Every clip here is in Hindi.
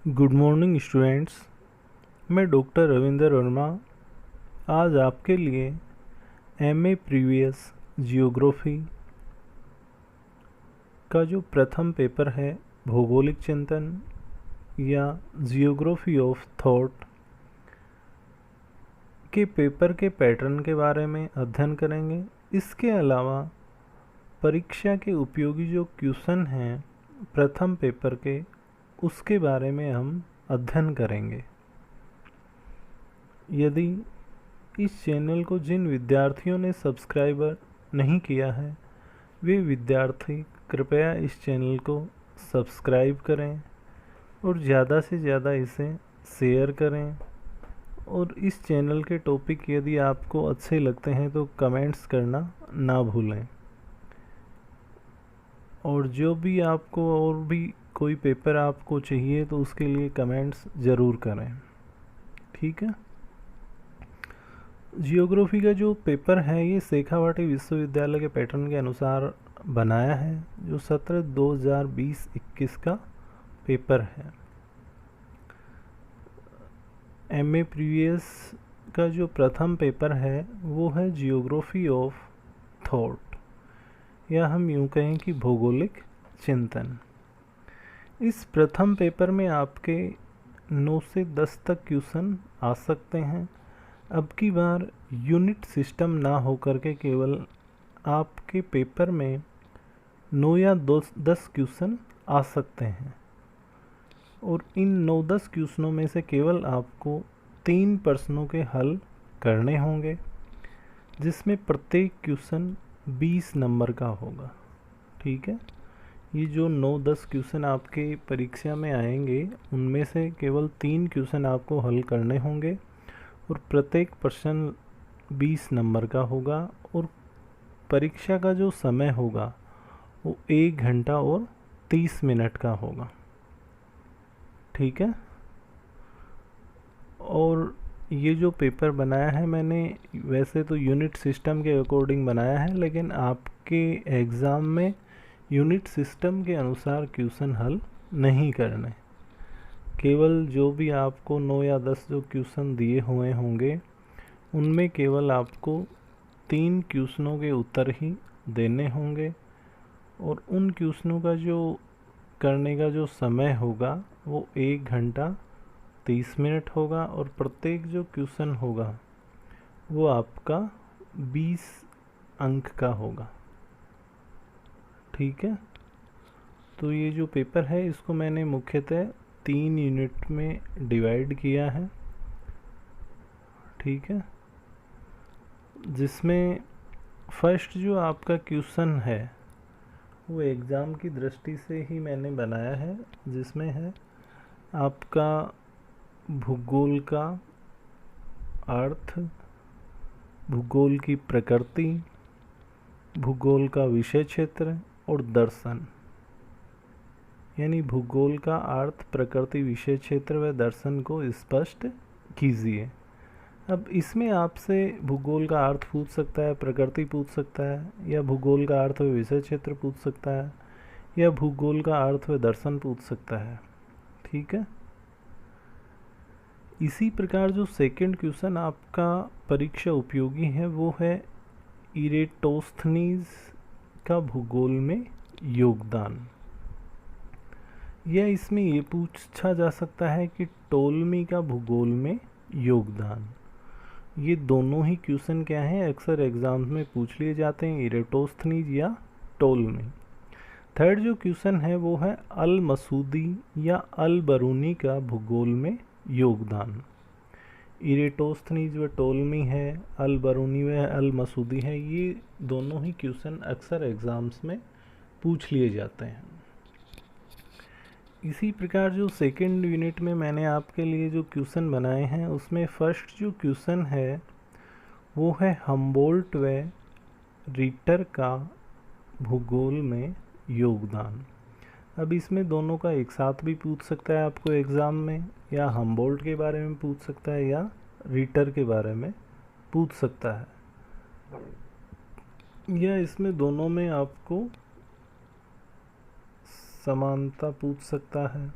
Good morning students. मैं डॉक्टर रविंदर वर्मा आज आपके लिए एमए प्रीवियस जियोग्राफी का जो प्रथम पेपर है भौगोलिक चिंतन या जियोग्राफी ऑफ थॉट के पेपर के पैटर्न के बारे में अध्ययन करेंगे। इसके अलावा परीक्षा के उपयोगी जो क्वेश्चन हैं प्रथम पेपर के, उसके बारे में हम अध्ययन करेंगे। यदि इस चैनल को जिन विद्यार्थियों ने सब्सक्राइबर नहीं किया है वे विद्यार्थी कृपया इस चैनल को सब्सक्राइब करें और ज़्यादा से ज़्यादा इसे शेयर करें। और इस चैनल के टॉपिक यदि आपको अच्छे लगते हैं तो कमेंट्स करना ना भूलें। और जो भी आपको और भी कोई पेपर आपको चाहिए तो उसके लिए कमेंट्स ज़रूर करें, ठीक है। जियोग्राफी का जो पेपर है ये शेखावाटी विश्वविद्यालय के पैटर्न के अनुसार बनाया है, जो सत्र 2020-21 का पेपर है। एमए प्रीवियस का जो प्रथम पेपर है वो है जियोग्राफी ऑफ थॉट, या हम यूँ कहें कि भौगोलिक चिंतन। इस प्रथम पेपर में आपके 9 से 10 तक क्वेश्चन आ सकते हैं। अब की बार यूनिट सिस्टम ना होकर के केवल आपके पेपर में 9 या 10 क्वेश्चन आ सकते हैं, और इन 9-10 क्वेश्चनों में से केवल आपको 3 प्रश्नों के हल करने होंगे, जिसमें प्रत्येक क्वेश्चन 20 नंबर का होगा, ठीक है। ये जो 9-10 क्वेश्चन आपके परीक्षा में आएंगे उनमें से केवल 3 क्वेश्चन आपको हल करने होंगे, और प्रत्येक प्रश्न 20 नंबर का होगा, और परीक्षा का जो समय होगा वो 1 घंटा और 30 मिनट का होगा, ठीक है। और ये जो पेपर बनाया है मैंने वैसे तो यूनिट सिस्टम के अकॉर्डिंग बनाया है, लेकिन आपके एग्ज़ाम में यूनिट सिस्टम के अनुसार क्वेश्चन हल नहीं करने। केवल जो भी आपको 9 या 10 जो क्वेश्चन दिए हुए होंगे उनमें केवल आपको 3 क्वेश्चनों के उत्तर ही देने होंगे, और उन क्वेश्चनों का जो करने का जो समय होगा वो 1 घंटा 30 मिनट होगा, और प्रत्येक जो क्वेश्चन होगा वो आपका 20 अंक का होगा, ठीक है। तो ये जो पेपर है इसको मैंने मुख्यतः 3 यूनिट में डिवाइड किया है, ठीक है। जिसमें फर्स्ट जो आपका क्वेश्चन है वो एग्ज़ाम की दृष्टि से ही मैंने बनाया है, जिसमें है आपका भूगोल का अर्थ, भूगोल की प्रकृति, भूगोल का विषय क्षेत्र और दर्शन। यानी भूगोल का अर्थ, प्रकृति, विषय क्षेत्र व दर्शन को स्पष्ट कीजिए। अब इसमें आपसे भूगोल का अर्थ पूछ सकता है, प्रकृति पूछ सकता है, या भूगोल का अर्थ व विषय क्षेत्र पूछ सकता है, या भूगोल का अर्थ व दर्शन पूछ सकता है, ठीक है। इसी प्रकार जो सेकंड क्वेश्चन आपका परीक्षा उपयोगी है वो है इरेटोस्थनीज का भूगोल में योगदान। या इसमें ये पूछा जा सकता है कि टोलमी का भूगोल में योगदान। ये दोनों ही क्वेश्चन क्या हैं, अक्सर एग्जाम्स में पूछ लिए जाते हैं, इरेटोस्थनीज या टोलमी। थर्ड जो क्वेश्चन है वो है अल मसूदी या अल बरूनी का भूगोल में योगदान। इरेटोस्थनीज व टोलमी है, अल बरूनी व अल मसूदी है, ये दोनों ही क्वेश्चन अक्सर एग्ज़ाम्स में पूछ लिए जाते हैं। इसी प्रकार जो सेकंड यूनिट में मैंने आपके लिए जो क्वेश्चन बनाए हैं उसमें फर्स्ट जो क्वेश्चन है वो है हम्बोल्ट व रिटर का भूगोल में योगदान। अब इसमें दोनों का एक साथ भी पूछ सकता है आपको एग्ज़ाम में, या हम्बोल्ट के बारे में पूछ सकता है या रिटर के बारे में पूछ सकता है, या इसमें दोनों में आपको समानता पूछ सकता है,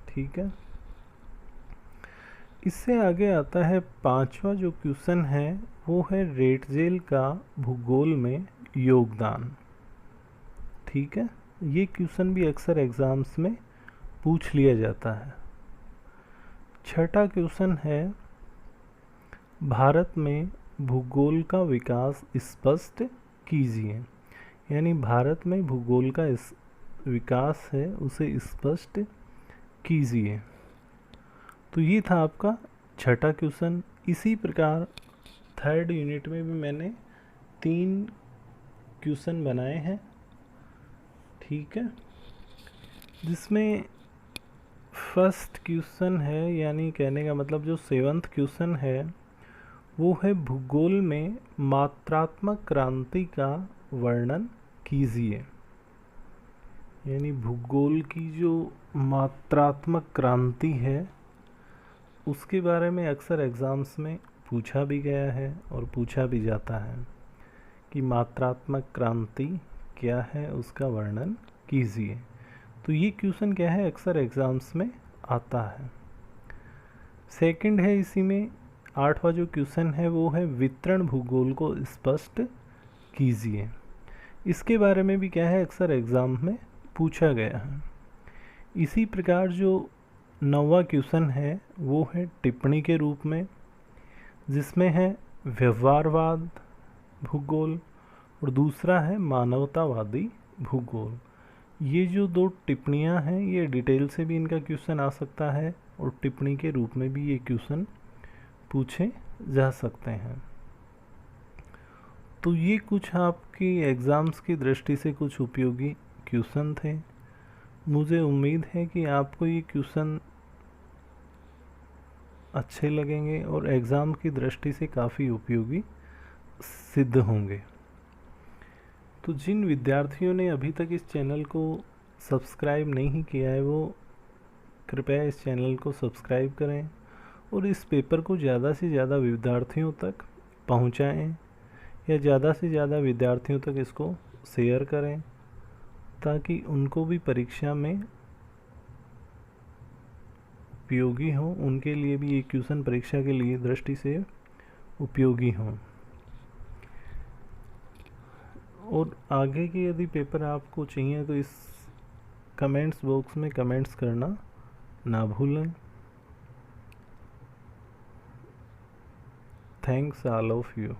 ठीक है। इससे आगे आता है पांचवा जो क्वेश्चन है, वो है रेटजेल का भूगोल में योगदान। ठीक है, ये क्वेश्चन भी अक्सर एग्ज़ाम्स में पूछ लिया जाता है। छठा क्वेश्चन है, भारत में भूगोल का विकास स्पष्ट कीजिए। यानी भारत में भूगोल का विकास है उसे स्पष्ट कीजिए। तो ये था आपका छठा क्वेश्चन। इसी प्रकार थर्ड यूनिट में भी मैंने 3 क्वेश्चन बनाए हैं। ठीक है, जिसमें फर्स्ट क्वेश्चन है, यानी कहने का मतलब जो 7वां क्वेश्चन है वो है भूगोल में मात्रात्मक क्रांति का वर्णन कीजिए। यानी भूगोल की जो मात्रात्मक क्रांति है उसके बारे में अक्सर एग्ज़ाम्स में पूछा भी गया है और पूछा भी जाता है कि मात्रात्मक क्रांति क्या है, उसका वर्णन कीजिए। तो ये क्वेश्चन क्या है, अक्सर एग्ज़ाम्स में आता है। सेकंड है इसी में 8वां जो क्वेश्चन है वो है वितरण भूगोल को स्पष्ट कीजिए। इसके बारे में भी क्या है, अक्सर एग्ज़ाम में पूछा गया है। इसी प्रकार जो 9वां क्वेश्चन है वो है टिप्पणी के रूप में, जिसमें है व्यवहारवाद भूगोल और दूसरा है मानवतावादी भूगोल। ये जो 2 टिप्पणियाँ हैं ये डिटेल से भी इनका क्वेश्चन आ सकता है और टिप्पणी के रूप में भी ये क्वेश्चन पूछे जा सकते हैं। तो ये कुछ आपकी एग्ज़ाम्स की दृष्टि से कुछ उपयोगी क्वेश्चन थे। मुझे उम्मीद है कि आपको ये क्वेश्चन अच्छे लगेंगे और एग्ज़ाम की दृष्टि से काफ़ी उपयोगी सिद्ध होंगे। तो जिन विद्यार्थियों ने अभी तक इस चैनल को सब्सक्राइब नहीं किया है वो कृपया इस चैनल को सब्सक्राइब करें और इस पेपर को ज़्यादा से ज़्यादा विद्यार्थियों तक पहुंचाएं या ज़्यादा से ज़्यादा विद्यार्थियों तक इसको शेयर करें ताकि उनको भी परीक्षा में उपयोगी हो, उनके लिए भी ये क्वेश्चन परीक्षा के लिए दृष्टि से उपयोगी हों। और आगे के यदि पेपर आपको चाहिए तो इस कमेंट्स बॉक्स में कमेंट्स करना ना भूलें। Thanks all of you.